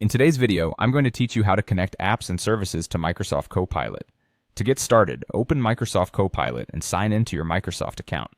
In today's video, I'm going to teach you how to connect apps and services to Microsoft Copilot. To get started, open Microsoft Copilot and sign into your Microsoft account.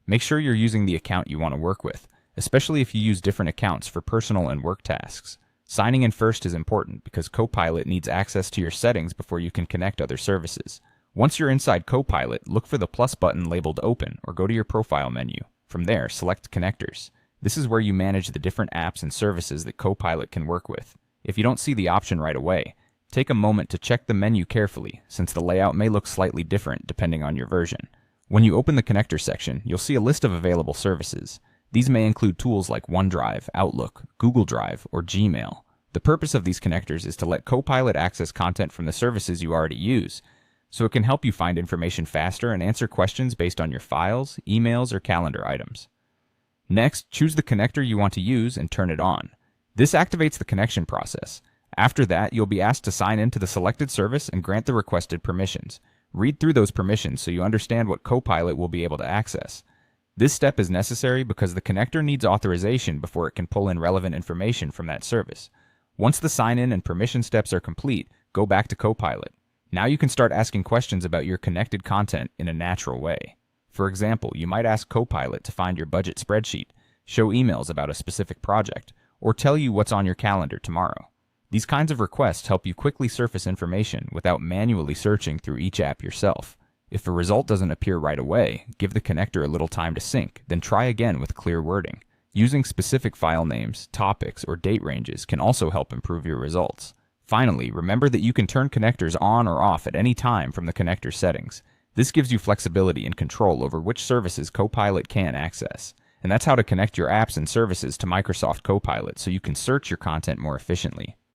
Make sure you're using the account you want to work with, especially if you use different accounts for personal and work tasks. Signing in first is important because Copilot needs access to your settings before you can connect other services. Once you're inside Copilot, look for the plus button labeled Open or go to your Profile menu. From there, select Connectors. This is where you manage the different apps and services that Copilot can work with. If you don't see the option right away, take a moment to check the menu carefully, since the layout may look slightly different depending on your version. When you open the Connector section, you'll see a list of available services. These may include tools like OneDrive, Outlook, Google Drive, or Gmail. The purpose of these connectors is to let Copilot access content from the services you already use, so it can help you find information faster and answer questions based on your files, emails, or calendar items. Next, choose the connector you want to use and turn it on. This activates the connection process. After that, you'll be asked to sign into the selected service and grant the requested permissions. Read through those permissions so you understand what Copilot will be able to access. This step is necessary because the connector needs authorization before it can pull in relevant information from that service. Once the sign-in and permission steps are complete, go back to Copilot. Now you can start asking questions about your connected content in a natural way. For example, you might ask Copilot to find your budget spreadsheet, show emails about a specific project, or tell you what's on your calendar tomorrow. These kinds of requests help you quickly surface information without manually searching through each app yourself. If a result doesn't appear right away, give the connector a little time to sync, then try again with clear wording. Using specific file names, topics, or date ranges can also help improve your results. Finally, remember that you can turn connectors on or off at any time from the connector settings. This gives you flexibility and control over which services Copilot can access. And that's how to connect your apps and services to Microsoft Copilot so you can search your content more efficiently.